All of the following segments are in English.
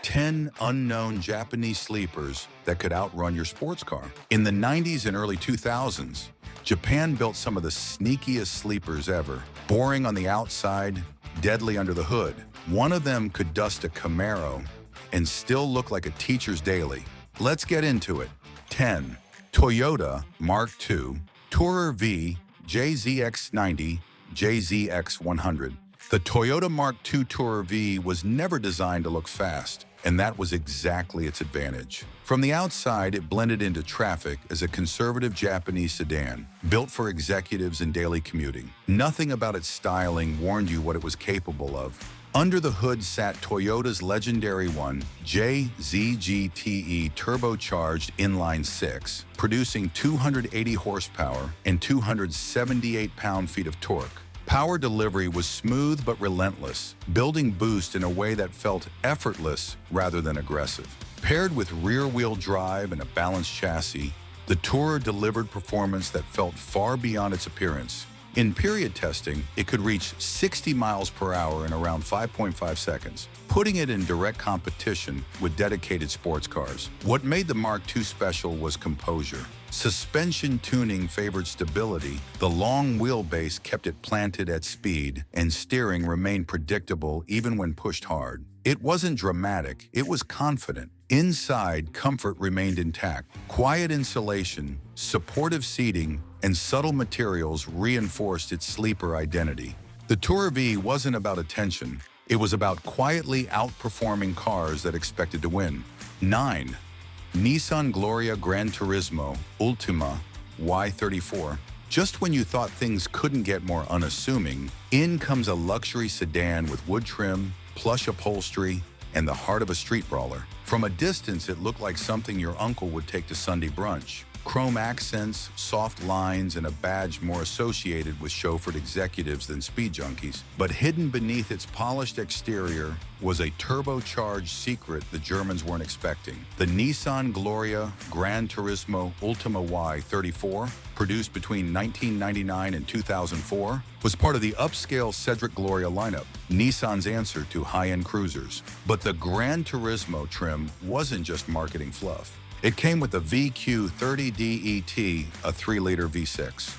10 unknown Japanese sleepers that could outrun your sports car. In the 90s and early 2000s, Japan built some of the sneakiest sleepers ever. Boring on the outside, deadly under the hood. One of them could dust a Camaro and still look like a teacher's daily. Let's get into it. 10. Toyota Mark II Tourer V JZX90 JZX100. The Toyota Mark II Tourer V was never designed to look fast, and that was exactly its advantage. From the outside, it blended into traffic as a conservative Japanese sedan, built for executives and daily commuting. Nothing about its styling warned you what it was capable of. Under the hood sat Toyota's legendary JZGTE turbocharged inline-6, producing 280 horsepower and 278 pound-feet of torque. Power delivery was smooth but relentless, building boost in a way that felt effortless rather than aggressive. Paired with rear-wheel drive and a balanced chassis, the Tourer delivered performance that felt far beyond its appearance. In period testing, it could reach 60 miles per hour in around 5.5 seconds, putting it in direct competition with dedicated sports cars. What made the Mark II special was composure. Suspension tuning favored stability, the long wheelbase kept it planted at speed, and steering remained predictable even when pushed hard. It wasn't dramatic, it was confident. Inside, comfort remained intact. Quiet insulation, supportive seating, and subtle materials reinforced its sleeper identity. The Tourer V wasn't about attention. It was about quietly outperforming cars that expected to win. 9. Nissan Gloria Gran Turismo Ultima Y34. Just when you thought things couldn't get more unassuming, in comes a luxury sedan with wood trim, plush upholstery, and the heart of a street brawler. From a distance, it looked like something your uncle would take to Sunday brunch. Chrome accents, soft lines, and a badge more associated with chauffeured executives than speed junkies. But hidden beneath its polished exterior was a turbocharged secret the Germans weren't expecting. The Nissan Gloria Gran Turismo Ultima Y34, produced between 1999 and 2004, was part of the upscale Cedric Gloria lineup, Nissan's answer to high-end cruisers. But the Gran Turismo trim wasn't just marketing fluff. It came with the VQ30DET, a 3-liter V6.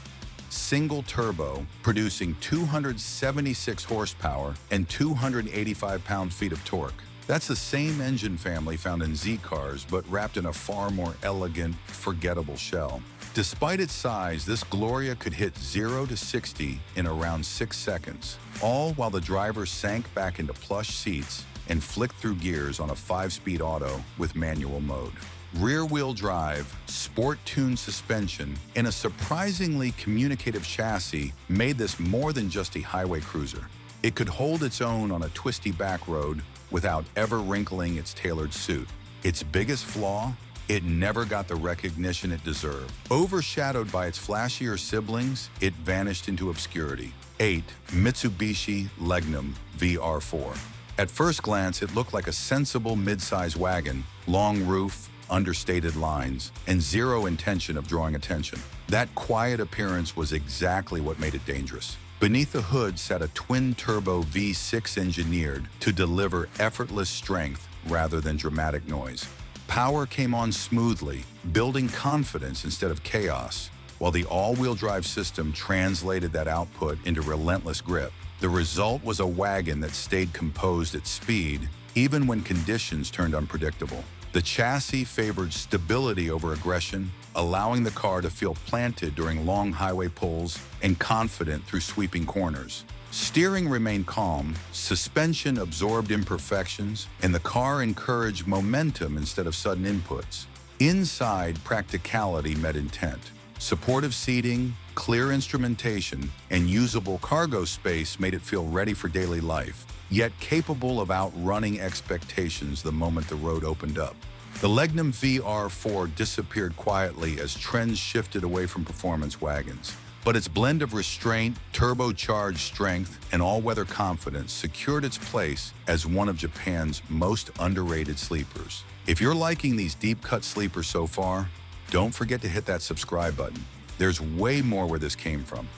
Single turbo, producing 276 horsepower and 285 pound-feet of torque. That's the same engine family found in Z cars, but wrapped in a far more elegant, forgettable shell. Despite its size, this Gloria could hit 0 to 60 in around 6 seconds, all while the driver sank back into plush seats and flicked through gears on a 5-speed auto with manual mode. Rear-wheel drive, sport-tuned suspension, and a surprisingly communicative chassis made this more than just a highway cruiser. It could hold its own on a twisty back road without ever wrinkling its tailored suit. Its biggest flaw? It never got the recognition it deserved. Overshadowed by its flashier siblings, it vanished into obscurity. 8. Mitsubishi Legnum VR4. At first glance, it looked like a sensible mid-size wagon, long roof, understated lines, and zero intention of drawing attention. That quiet appearance was exactly what made it dangerous. Beneath the hood sat a twin-turbo V6 engineered to deliver effortless strength rather than dramatic noise. Power came on smoothly, building confidence instead of chaos, while the all-wheel drive system translated that output into relentless grip. The result was a wagon that stayed composed at speed, even when conditions turned unpredictable. The chassis favored stability over aggression, allowing the car to feel planted during long highway pulls and confident through sweeping corners. Steering remained calm, suspension absorbed imperfections, and the car encouraged momentum instead of sudden inputs. Inside, practicality met intent. Supportive seating, clear instrumentation, and usable cargo space made it feel ready for daily life, yet capable of outrunning expectations the moment the road opened up. The Legnum VR4 disappeared quietly as trends shifted away from performance wagons. But its blend of restraint, turbocharged strength, and all-weather confidence secured its place as one of Japan's most underrated sleepers. If you're liking these deep-cut sleepers so far, don't forget to hit that subscribe button. There's way more where this came from.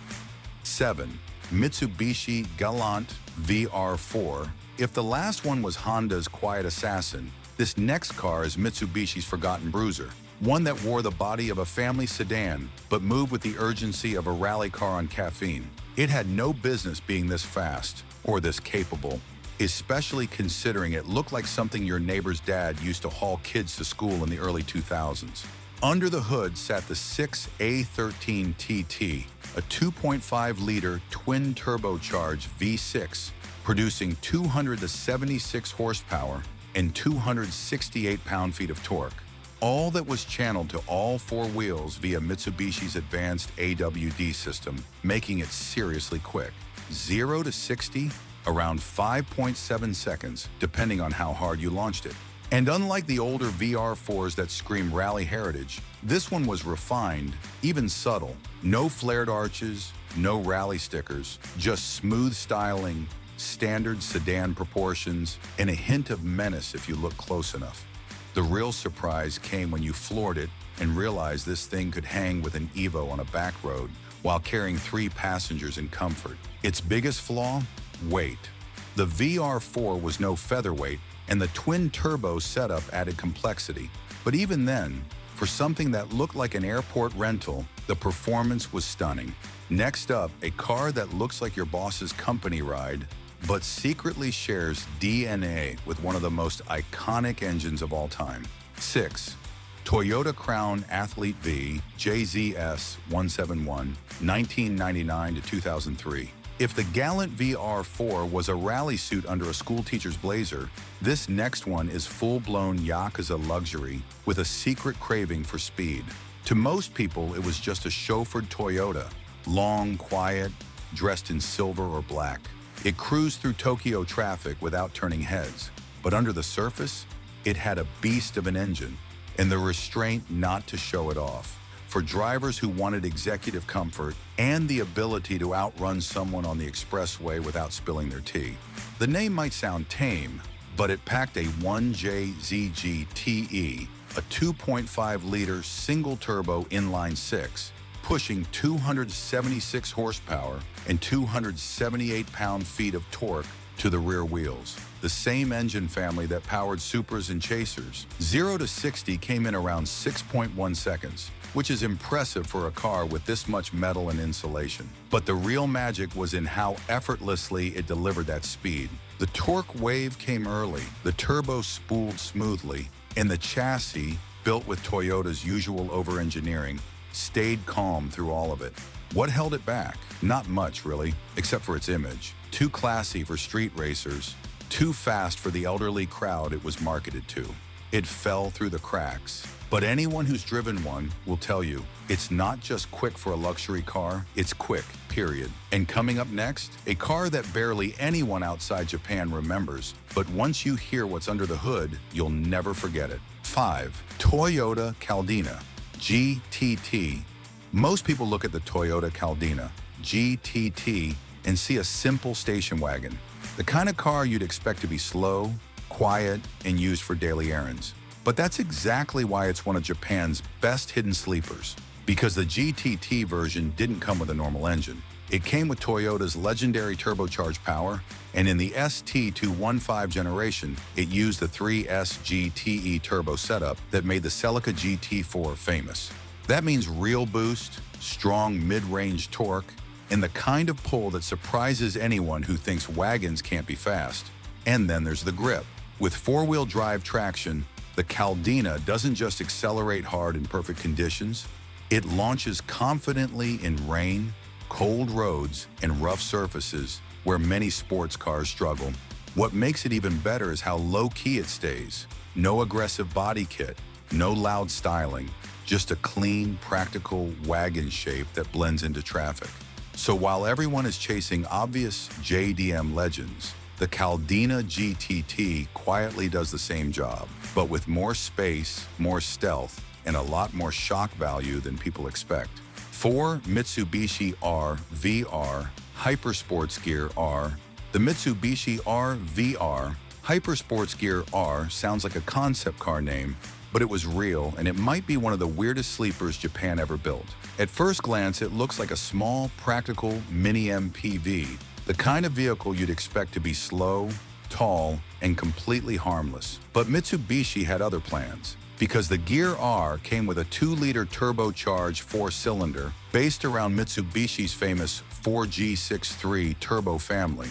7. Mitsubishi Galant VR4 If the last one was Honda's quiet assassin, this next car is Mitsubishi's forgotten bruiser, one that wore the body of a family sedan but moved with the urgency of a rally car on caffeine. It had no business being this fast or this capable, especially considering it looked like something your neighbor's dad used to haul kids to school in the early 2000s. Under the hood sat the 6A13TT, a 2.5-liter twin turbocharged V6, producing 276 horsepower and 268 pound-feet of torque. All that was channeled to all four wheels via Mitsubishi's advanced AWD system, making it seriously quick. 0 to 60 around 5.7 seconds, depending on how hard you launched it. And unlike the older VR4s that scream rally heritage, this one was refined, even subtle. No flared arches, no rally stickers, just smooth styling, standard sedan proportions, and a hint of menace if you look close enough. The real surprise came when you floored it and realized this thing could hang with an Evo on a back road while carrying 3 passengers in comfort. Its biggest flaw? Weight. The VR4 was no featherweight, and the twin-turbo setup added complexity. But even then, for something that looked like an airport rental, the performance was stunning. Next up, a car that looks like your boss's company ride, but secretly shares DNA with one of the most iconic engines of all time. 6. Toyota Crown Athlete V JZS 171, 1999 to 2003. If the Galant VR4 was a rally suit under a schoolteacher's blazer, this next one is full-blown Yakuza luxury with a secret craving for speed. To most people, it was just a chauffeured Toyota, long, quiet, dressed in silver or black. It cruised through Tokyo traffic without turning heads, but under the surface, it had a beast of an engine and the restraint not to show it off. For drivers who wanted executive comfort and the ability to outrun someone on the expressway without spilling their tea. The name might sound tame, but it packed a 1JZGTE, a 2.5-liter single-turbo inline-6, pushing 276 horsepower and 278 pound-feet of torque to the rear wheels. The same engine family that powered Supras and Chasers. 0 to 60 came in around 6.1 seconds, which is impressive for a car with this much metal and insulation. But the real magic was in how effortlessly it delivered that speed. The torque wave came early, the turbo spooled smoothly, and the chassis, built with Toyota's usual over-engineering, stayed calm through all of it. What held it back? Not much, really, except for its image. Too classy for street racers, too fast for the elderly crowd it was marketed to. It fell through the cracks. But anyone who's driven one will tell you, it's not just quick for a luxury car, it's quick, period. And coming up next, a car that barely anyone outside Japan remembers, but once you hear what's under the hood, you'll never forget it. 5. Toyota Caldina GTT. Most people look at the Toyota Caldina GTT and see a simple station wagon, the kind of car you'd expect to be slow, quiet, and used for daily errands. But that's exactly why it's one of Japan's best hidden sleepers, because the GTT version didn't come with a normal engine. It came with Toyota's legendary turbocharged power, and in the ST215 generation, it used the 3SGTE turbo setup that made the Celica GT4 famous. That means real boost, strong mid-range torque, and the kind of pull that surprises anyone who thinks wagons can't be fast. And then there's the grip. With four-wheel drive traction, the Caldina doesn't just accelerate hard in perfect conditions, it launches confidently in rain, cold roads, and rough surfaces where many sports cars struggle. What makes it even better is how low-key it stays. No aggressive body kit, no loud styling, just a clean, practical wagon shape that blends into traffic. So while everyone is chasing obvious JDM legends, the Caldina GTT quietly does the same job, but with more space, more stealth, and a lot more shock value than people expect. 4. Mitsubishi R VR Hypersports Gear R. The Mitsubishi R VR Hypersports Gear R sounds like a concept car name, but it was real, and it might be one of the weirdest sleepers Japan ever built. At first glance, it looks like a small, practical mini MPV, the kind of vehicle you'd expect to be slow, tall, and completely harmless. But Mitsubishi had other plans, because the Gear R came with a 2-liter turbocharged 4-cylinder based around Mitsubishi's famous 4G63 turbo family,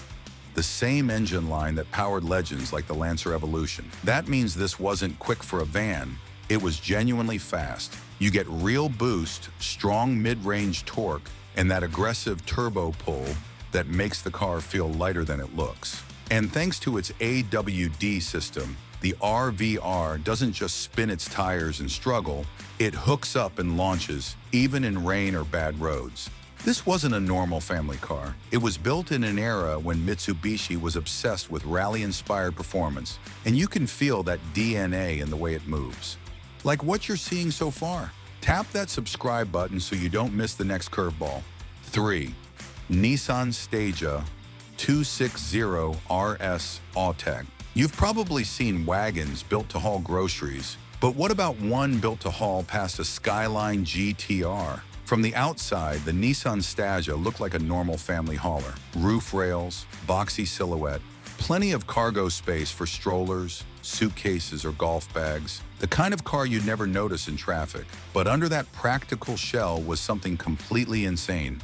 the same engine line that powered legends like the Lancer Evolution. That means this wasn't quick for a van, it was genuinely fast. You get real boost, strong mid-range torque, and that aggressive turbo pull that makes the car feel lighter than it looks. And thanks to its AWD system, the RVR doesn't just spin its tires and struggle, it hooks up and launches, even in rain or bad roads. This wasn't a normal family car. It was built in an era when Mitsubishi was obsessed with rally-inspired performance, and you can feel that DNA in the way it moves. Like what you're seeing so far. Tap that subscribe button so you don't miss the next curveball. 3. Nissan Stagea 260 RS Autech. You've probably seen wagons built to haul groceries, but what about one built to haul past a Skyline GTR? From the outside, the Nissan Stagea looked like a normal family hauler. Roof rails, boxy silhouette, plenty of cargo space for strollers, suitcases, or golf bags. The kind of car you'd never notice in traffic. But under that practical shell was something completely insane.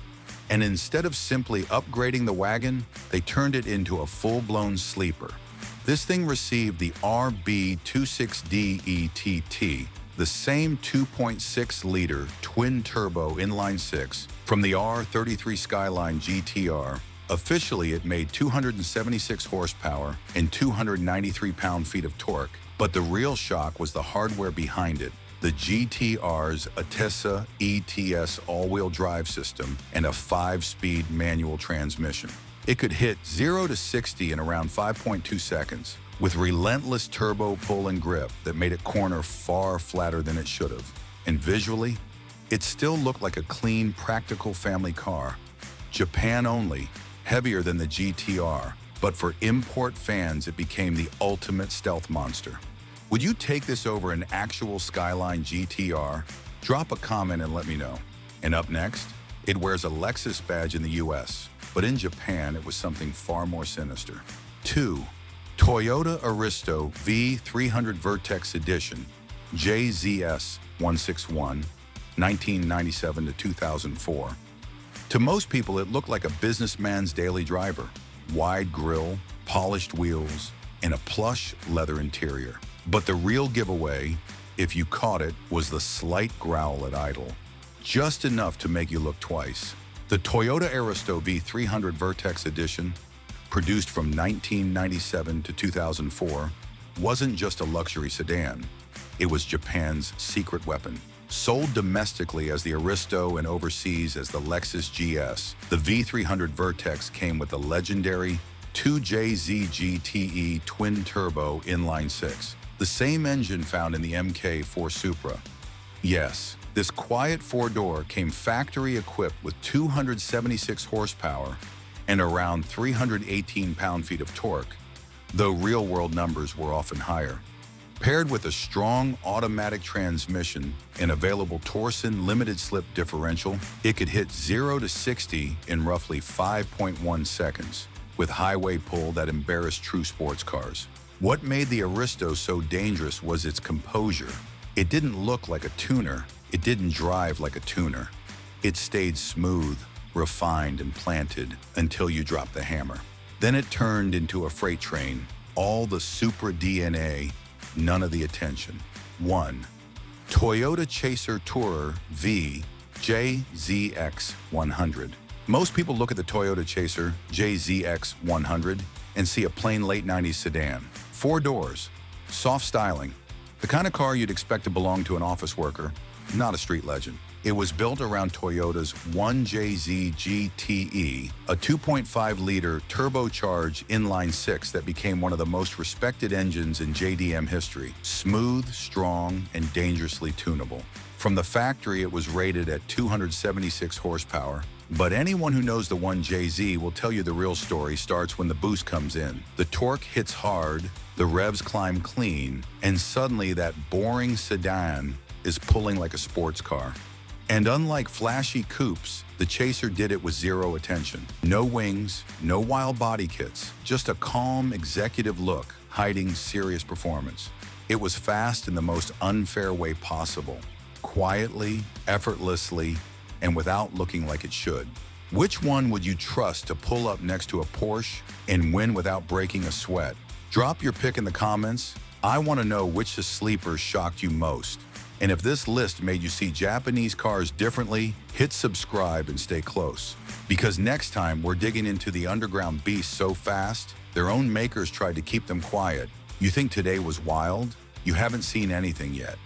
And instead of simply upgrading the wagon, they turned it into a full-blown sleeper. This thing received the RB26D ETT, the same 2.6-liter twin-turbo inline-six from the R33 Skyline GTR. Officially, it made 276 horsepower and 293 pound-feet of torque, but the real shock was the hardware behind it. The GTR's Atessa ETS all-wheel drive system and a 5-speed manual transmission. It could hit 0 to 60 in around 5.2 seconds, with relentless turbo pull and grip that made it corner far flatter than it should have. And visually, it still looked like a clean, practical family car. Japan only, heavier than the GTR, but for import fans, it became the ultimate stealth monster. Would you take this over an actual Skyline GTR? Drop a comment and let me know. And up next, it wears a Lexus badge in the US, but in Japan, it was something far more sinister. 2. Toyota Aristo V300 Vertex Edition, JZS 161, 1997 to 2004. To most people, it looked like a businessman's daily driver. Wide grille, polished wheels, and a plush leather interior. But the real giveaway, if you caught it, was the slight growl at idle. Just enough to make you look twice. The Toyota Aristo V300 Vertex Edition, produced from 1997 to 2004, wasn't just a luxury sedan. It was Japan's secret weapon. Sold domestically as the Aristo and overseas as the Lexus GS, the V300 Vertex came with the legendary 2JZ GTE twin-turbo inline-six, the same engine found in the MK4 Supra. Yes, this quiet four-door came factory-equipped with 276 horsepower and around 318 pound-feet of torque, though real-world numbers were often higher. Paired with a strong automatic transmission and available Torsen limited-slip differential, it could hit 0 to 60 in roughly 5.1 seconds, with highway pull that embarrassed true sports cars. What made the Aristo so dangerous was its composure. It didn't look like a tuner. It didn't drive like a tuner. It stayed smooth, refined, and planted until you dropped the hammer. Then it turned into a freight train, all the Supra DNA, none of the attention. 1. Toyota Chaser Tourer V JZX 100. Most people look at the Toyota Chaser JZX 100 and see a plain late 90s sedan. 4 doors, soft styling, the kind of car you'd expect to belong to an office worker, not a street legend. It was built around Toyota's 1JZ GTE, a 2.5-liter turbocharged inline-six that became one of the most respected engines in JDM history. Smooth, strong, and dangerously tunable. From the factory, it was rated at 276 horsepower, but anyone who knows the 1JZ will tell you the real story starts when the boost comes in. The torque hits hard, the revs climb clean, and suddenly that boring sedan is pulling like a sports car. And unlike flashy coupes, the Chaser did it with zero attention. No wings, no wild body kits, just a calm, executive look, hiding serious performance. It was fast in the most unfair way possible, quietly, effortlessly, and without looking like it should. Which one would you trust to pull up next to a Porsche and win without breaking a sweat? Drop your pick in the comments. I want to know which sleepers shocked you most. And if this list made you see Japanese cars differently, hit subscribe and stay close. Because next time we're digging into the underground beasts so fast, their own makers tried to keep them quiet. You think today was wild? You haven't seen anything yet.